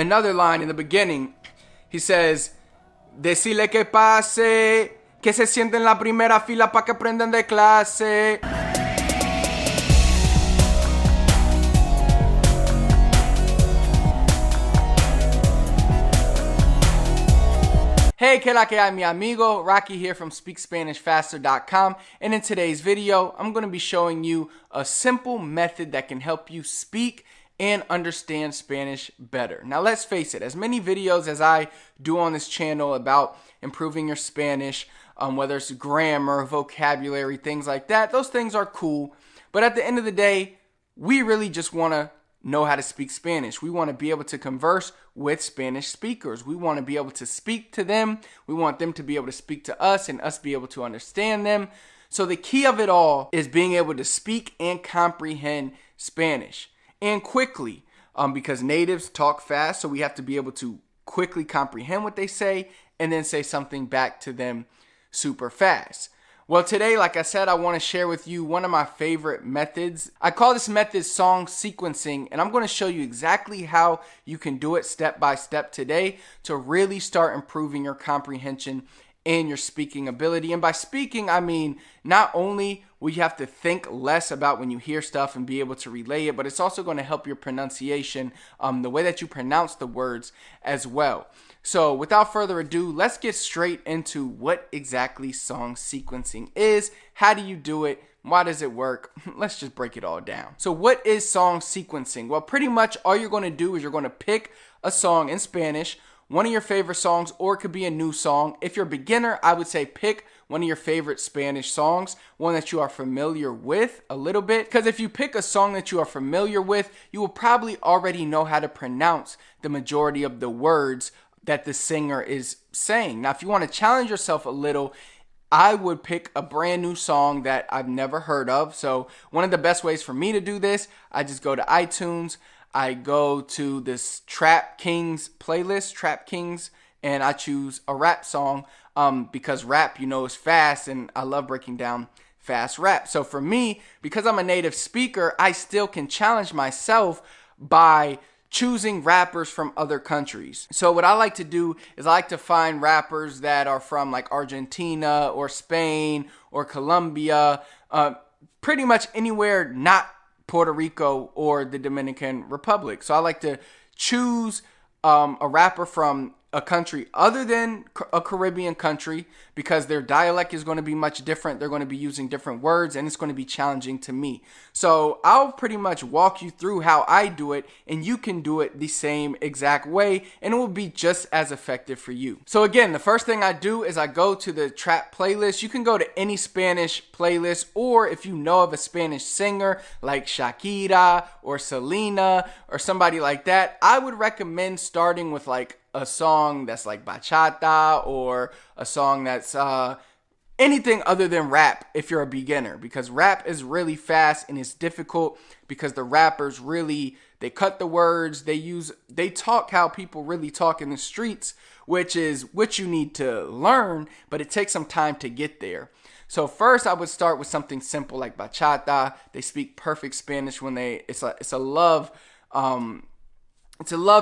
another line in the beginning. He says, decirle que pase, que se sienten en la primera fila pa' que aprendan de clase. Hey, que la que hay, mi amigo? Rocky here from SpeakSpanishFaster.com, and in today's video, I'm going to be showing you a simple method that can help you speak and understand Spanish better. Now, let's face it, as many videos as I do on this channel about improving your Spanish, whether it's grammar, vocabulary, things like that, those things are cool, but at the end of the day, we really just want to know how to speak Spanish. We want to be able to converse with Spanish speakers. We want to be able to speak to them. We want them to be able to speak to us and us be able to understand them. So the key of it all is being able to speak and comprehend Spanish and quickly, because natives talk fast, so we have to be able to quickly comprehend what they say and then say something back to them super fast. Well, today, like I said, I want to share with you one of my favorite methods. I call this method song sequencing, and I'm going to show you exactly how you can do it step by step today to really start improving your comprehension and your speaking ability. And by speaking, I mean not only will you have to think less about when you hear stuff and be able to relay it, but it's also going to help your pronunciation, the way that you pronounce the words as well. So without further ado, let's get straight into what exactly song sequencing is. How do you do it? Why does it work? Let's just break it all down. So what is song sequencing? Well, pretty much all you're going to do is you're going to pick a song in Spanish, one of your favorite songs, or it could be a new song. If you're a beginner, I would say pick one of your favorite Spanish songs, one that you are familiar with a little bit. Because if you pick a song that you are familiar with, you will probably already know how to pronounce the majority of the words that the singer is saying. Now, if you want to challenge yourself a little, I would pick a brand new song that I've never heard of. So one of the best ways for me to do this, I just go to iTunes, I go to this Trap Kings playlist, Trap Kings, and I choose a rap song because rap, you know, is fast, and I love breaking down fast rap. So for me, because I'm a native speaker, I still can challenge myself by choosing rappers from other countries. So what I like to do is I like to find rappers that are from like Argentina or Spain or Colombia, pretty much anywhere not Puerto Rico or the Dominican Republic. So I like to choose a rapper from a country other than a Caribbean country because their dialect is going to be much different. They're going to be using different words, and it's going to be challenging to me. So I'll pretty much walk you through how I do it, and you can do it the same exact way, and it will be just as effective for you. So again, the first thing I do is I go to the Trap playlist. You can go to any Spanish playlist, or if you know of a Spanish singer like Shakira or Selena or somebody like that, I would recommend starting with like a song that's like bachata or a song that's anything other than rap if you're a beginner, because rap is really fast and it's difficult because the rappers really, they cut the words, they talk how people really talk in the streets, which is what you need to learn, but it takes some time to get there. So first I would start with something simple like bachata. They speak perfect Spanish when it's a love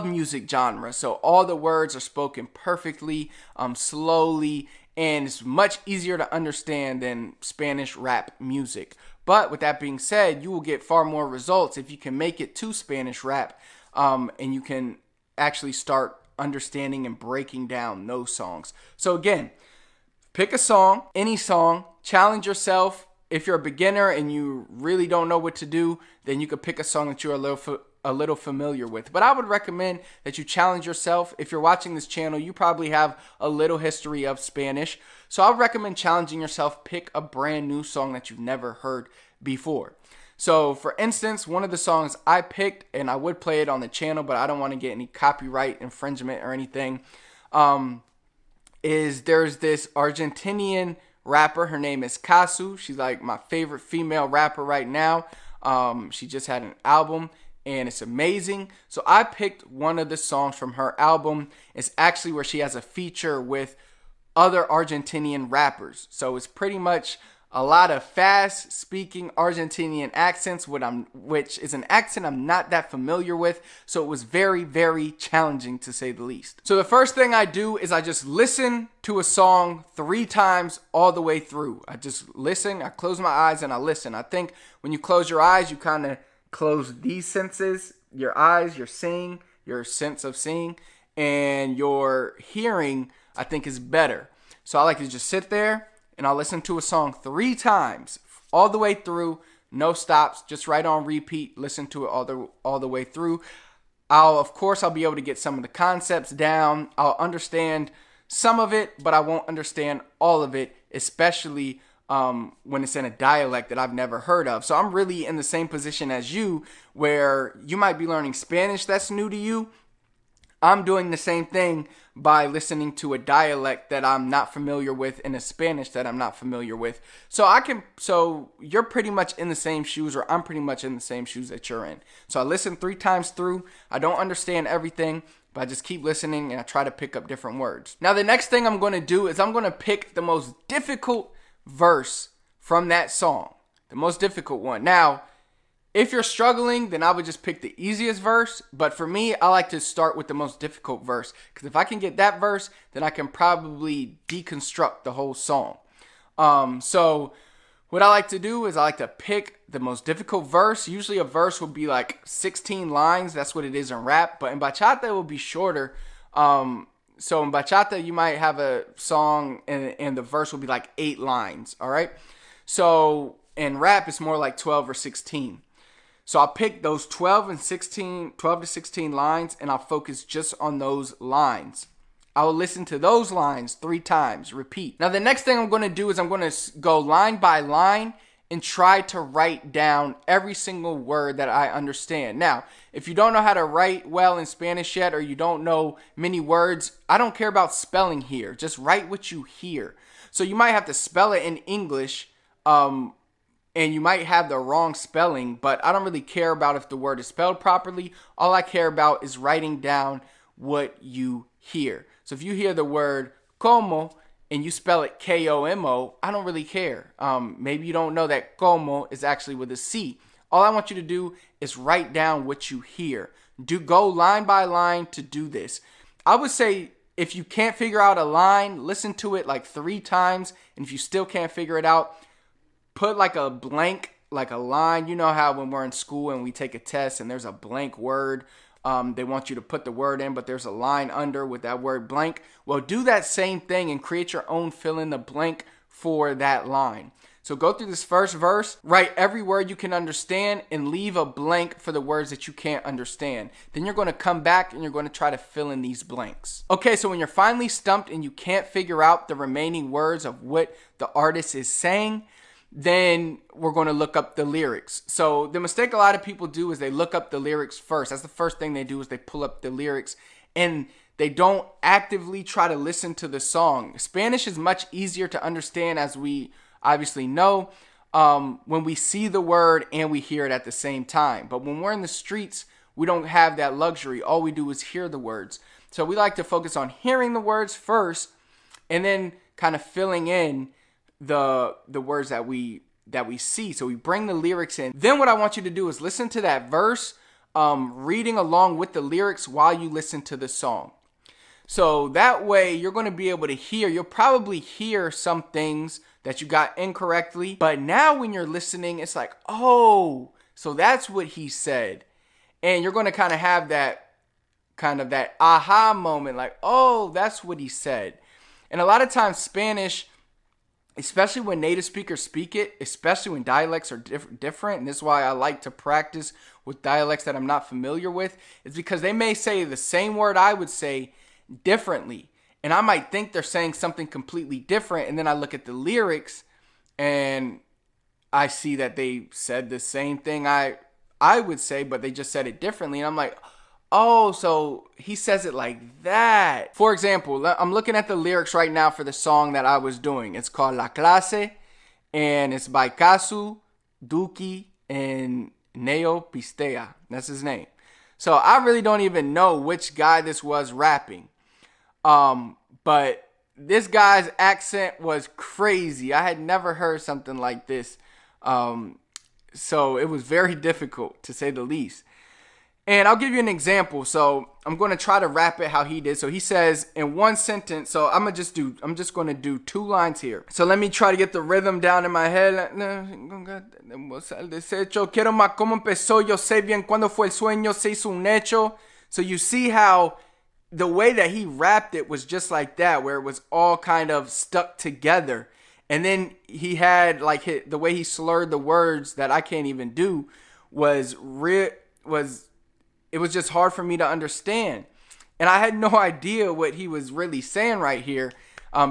music genre, so all the words are spoken perfectly, slowly, and it's much easier to understand than Spanish rap music. But with that being said, you will get far more results if you can make it to Spanish rap, and you can actually start understanding and breaking down those songs. So again, pick a song, any song, challenge yourself. If you're a beginner and you really don't know what to do, then you could pick a song that you're a little familiar with. But I would recommend that you challenge yourself. If you're watching this channel, you probably have a little history of Spanish. So I would recommend challenging yourself. Pick a brand new song that you've never heard before. So for instance, one of the songs I picked, and I would play it on the channel, but I don't want to get any copyright infringement or anything, is there's this Argentinian rapper. Her name is Kazu. She's like my favorite female rapper right now. She just had an album and it's amazing. So I picked one of the songs from her album. It's actually where she has a feature with other Argentinian rappers. So it's pretty much a lot of fast speaking Argentinian accents, which is an accent I'm not that familiar with. So it was very, very challenging to say the least. So the first thing I do is I just listen to a song 3 times all the way through. I just listen, I close my eyes and I listen. I think when you close your eyes, you kind of close these senses, your eyes, your seeing, your sense of seeing, and your hearing, I think, is better. So I like to just sit there and I'll listen to a song 3 times all the way through, no stops, just right on repeat, listen to it all the way through. Of course, I'll be able to get some of the concepts down. I'll understand some of it, but I won't understand all of it, especially when it's in a dialect that I've never heard of. So I'm really in the same position as you, where you might be learning Spanish that's new to you. I'm doing the same thing by listening to a dialect that I'm not familiar with and a Spanish that I'm not familiar with. So you're pretty much in the same shoes, or I'm pretty much in the same shoes that you're in. So I listen 3 times through. I don't understand everything, but I just keep listening and I try to pick up different words. Now the next thing I'm going to do is I'm going to pick the most difficult verse from that song. The most difficult one. Now, if you're struggling, then I would just pick the easiest verse. But for me, I like to start with the most difficult verse. Because if I can get that verse, then I can probably deconstruct the whole song. So what I like to do is I like to pick the most difficult verse. Usually a verse will be like 16 lines. That's what it is in rap. But in bachata, it will be shorter. So in bachata, you might have a song and the verse will be like 8 lines. All right. So in rap, it's more like 12 or 16. So I'll pick those 12 to 16 lines, and I'll focus just on those lines. I will listen to those lines 3 times, repeat. Now the next thing I'm going to do is I'm going to go line by line and try to write down every single word that I understand. Now, if you don't know how to write well in Spanish yet, or you don't know many words, I don't care about spelling here. Just write what you hear. So you might have to spell it in English, and you might have the wrong spelling, but I don't really care about if the word is spelled properly. All I care about is writing down what you hear. So if you hear the word como and you spell it K-O-M-O, I don't really care. Maybe you don't know that como is actually with a C. All I want you to do is write down what you hear. Go line by line to do this. I would say if you can't figure out a line, listen to it like 3 times, and if you still can't figure it out, put like a blank, like a line. You know how when we're in school and we take a test and there's a blank word, they want you to put the word in, but there's a line under with that word blank. Well, do that same thing and create your own fill in the blank for that line. So go through this first verse, write every word you can understand, and leave a blank for the words that you can't understand. Then you're going to come back and you're going to try to fill in these blanks. Okay, so when you're finally stumped and you can't figure out the remaining words of what the artist is saying, then we're going to look up the lyrics. So the mistake a lot of people do is they look up the lyrics first. That's the first thing they do, is they pull up the lyrics, and they don't actively try to listen to the song. Spanish is much easier to understand, as we obviously know, when we see the word and we hear it at the same time. But when we're in the streets, we don't have that luxury. All we do is hear the words. So we like to focus on hearing the words first and then kind of filling in the words that we see. So we bring the lyrics in. Then what I want you to do is listen to that verse, reading along with the lyrics while you listen to the song. So that way you're going to be able to hear. You'll probably hear some things that you got incorrectly, but now when you're listening, it's like, oh, so that's what he said. And you're going to kind of have that aha moment, like, oh, that's what he said. And a lot of times Spanish, especially when native speakers speak it, especially when dialects are different, and this is why I like to practice with dialects that I'm not familiar with, is because they may say the same word I would say differently. And I might think they're saying something completely different, and then I look at the lyrics and I see that they said the same thing I would say, but they just said it differently. And I'm like, oh, so he says it like that. For example, I'm looking at the lyrics right now for the song that I was doing. It's called La Clase, and it's by Casu, Duki, and Neo Pistea. That's his name. So I really don't even know which guy this was rapping. But this guy's accent was crazy. I had never heard something like this. So it was very difficult, to say the least. And I'll give you an example. So I'm going to try to rap it how he did. So he says in one sentence. So I'm just going to do 2 lines here. So let me try to get the rhythm down in my head. Quiero más cómo empezó. Yo sé bien cuando fue el sueño. Se hizo un hecho. So you see how the way that he rapped it was just like that, where it was all kind of stuck together. And then he had like the way he slurred the words that I can't even do it was just hard for me to understand. And I had no idea what he was really saying right here,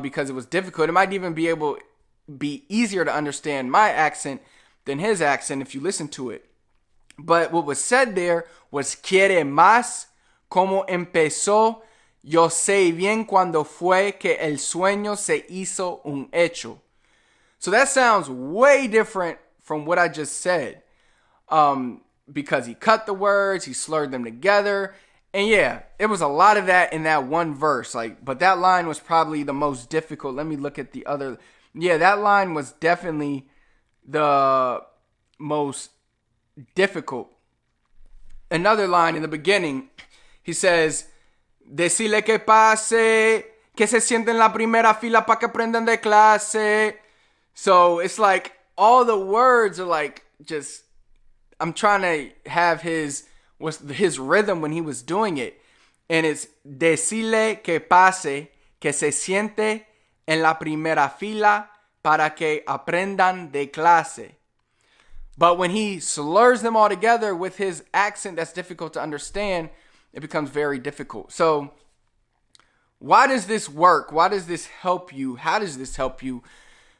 because it was difficult. It might even be easier to understand my accent than his accent if you listen to it. But what was said there was quiere más, como empezó, yo sé bien cuando fue que el sueño se hizo un hecho. So that sounds way different from what I just said. Because he cut the words, he slurred them together. And yeah, it was a lot of that in that one verse. But that line was probably the most difficult. Let me look at the other. Yeah, that line was definitely the most difficult. Another line in the beginning, he says, decirle que pase, que se siente en la primera fila pa' que aprendan de clase. So it's like all the words are like just, I'm trying to have his rhythm when he was doing it. And it's decirle que pase, que se siente en la primera fila para que aprendan de clase. But when he slurs them all together with his accent that's difficult to understand, it becomes very difficult. So why does this work? Why does this help you? How does this help you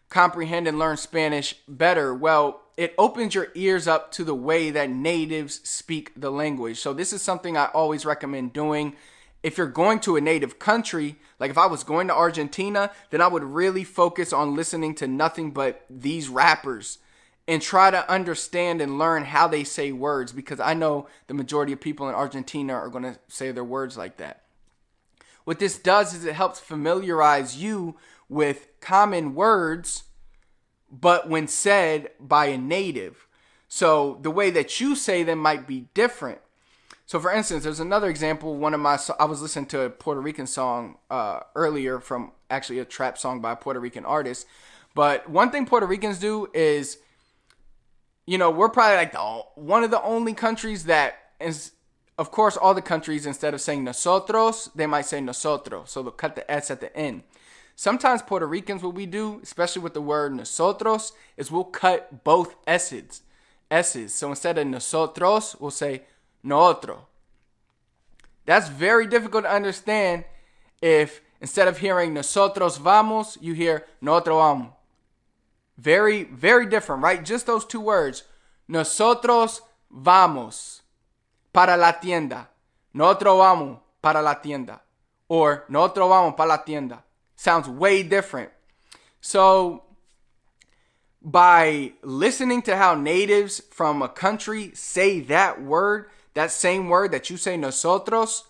comprehend and learn Spanish better? Well, it opens your ears up to the way that natives speak the language. So this is something I always recommend doing. If you're going to a native country, like if I was going to Argentina, then I would really focus on listening to nothing but these rappers and try to understand and learn how they say words, because I know the majority of people in Argentina are going to say their words like that. What this does is it helps familiarize you with common words, but when said by a native. So the way that you say them might be different. So for instance, there's another example. I was listening to a Puerto Rican song earlier, from actually a trap song by a Puerto Rican artist. But one thing Puerto Ricans do is, we're probably like one of the only countries that is, of course, all the countries, instead of saying nosotros, they might say nosotros. So they'll cut the S at the end. Sometimes Puerto Ricans, what we do, especially with the word nosotros, is we'll cut both S's. So instead of nosotros, we'll say nootro. That's very difficult to understand if instead of hearing nosotros vamos, you hear nosotros vamos. Very, very different, right? Just those 2 words. Nosotros vamos para la tienda. Nosotros vamos para la tienda. Or nosotros vamos para la tienda. Sounds way different. So by listening to how natives from a country say that word, that same word that you say nosotros,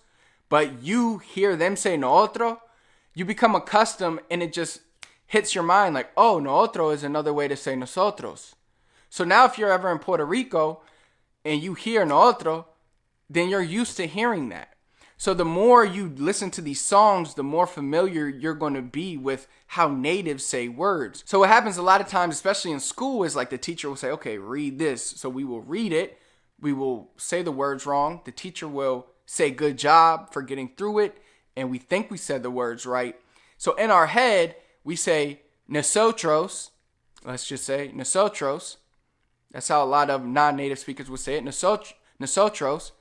but you hear them say nootro, you become accustomed, and it just hits your mind like, oh, nootro is another way to say nosotros. So now if you're ever in Puerto Rico and you hear nootro, then you're used to hearing that. So the more you listen to these songs, the more familiar you're going to be with how natives say words. So what happens a lot of times, especially in school, is like the teacher will say, okay, read this. So we will read it. We will say the words wrong. The teacher will say good job for getting through it. And we think we said the words right. So in our head, we say nosotros. Let's just say nosotros. That's how a lot of non-native speakers would say it. Nosotros.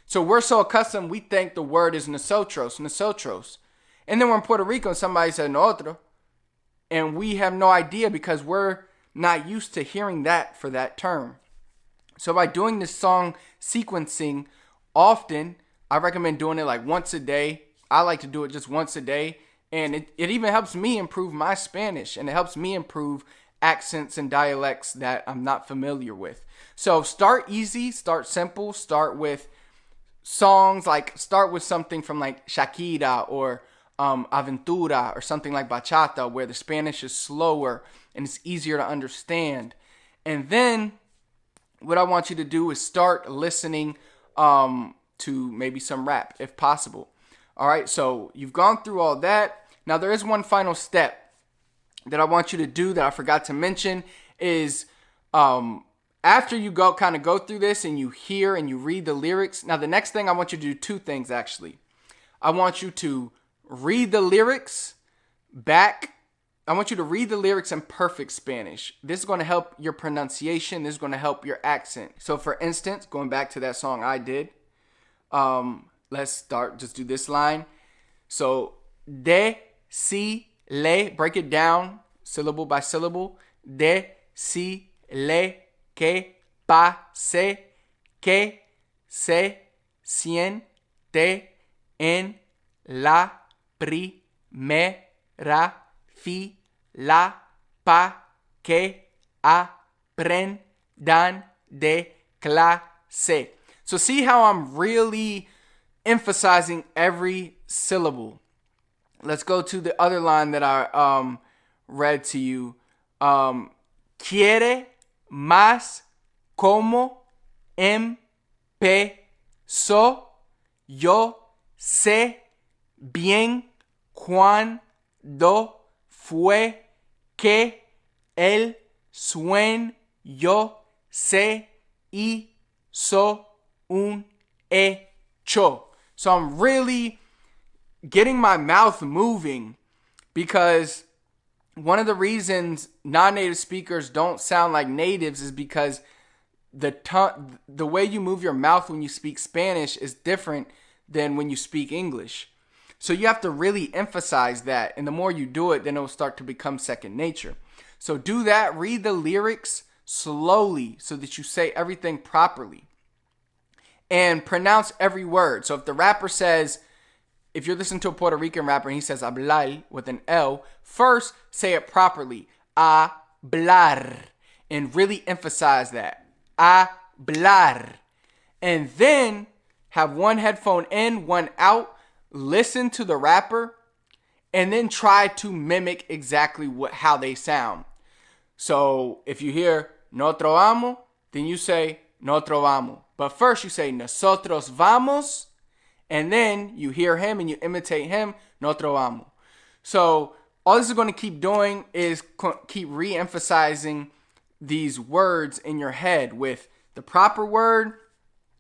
So we're so accustomed, we think the word is nosotros. And then we're in Puerto Rico and somebody said nosotros. And we have no idea because we're not used to hearing that for that term. So by doing this song sequencing often, I recommend doing it like once a day. I like to do it just once a day. And it even helps me improve my Spanish. And it helps me improve accents and dialects that I'm not familiar with. So start easy, start simple, start with songs, like start with something from like Shakira or aventura or something like bachata, where the Spanish is slower and it's easier to understand. And then what I want you to do is start listening to maybe some rap if possible. All right, so you've gone through all that. Now there is one final step that I want you to do that I forgot to mention is after you go through this and you hear and you read the lyrics. Now the next thing I want you to do two things actually. I want you to read the lyrics back. I want you to read the lyrics in perfect Spanish. This is going to help your pronunciation. This is going to help your accent. So for instance, going back to that song I did, let's start, just do this line. So, de, si, le, break it down syllable by syllable. De, si, le, que, pase, que, se, siente, en, la, primera, fila, pa, que, aprendan de clase. So see how I'm really emphasizing every syllable. Let's go to the other line that I read to you. Quiere más como empezó. Yo sé bien cuándo fue que el sueño se hizo un hecho. So I'm really getting my mouth moving, because one of the reasons non-native speakers don't sound like natives is because the way you move your mouth when you speak Spanish is different than when you speak English. So you have to really emphasize that, and the more you do it, then it'll start to become second nature. So do that, read the lyrics slowly so that you say everything properly. And pronounce every word. So if the rapper says, if you're listening to a Puerto Rican rapper and he says hablar with an L, first say it properly. Hablar. And really emphasize that. Hablar. And then have one headphone in, one out. Listen to the rapper. And then try to mimic exactly how they sound. So if you hear no trovamos, then you say no trovamos. But first you say nosotros vamos, and then you hear him and you imitate him, no trovamos. So all this is going to keep doing is keep re-emphasizing these words in your head with the proper word,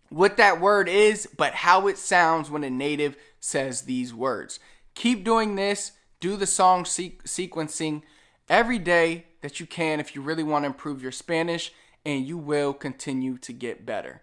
what that word is, but how it sounds when a native says these words. Keep doing this. Do the song sequencing every day that you can if you really want to improve your Spanish, and you will continue to get better.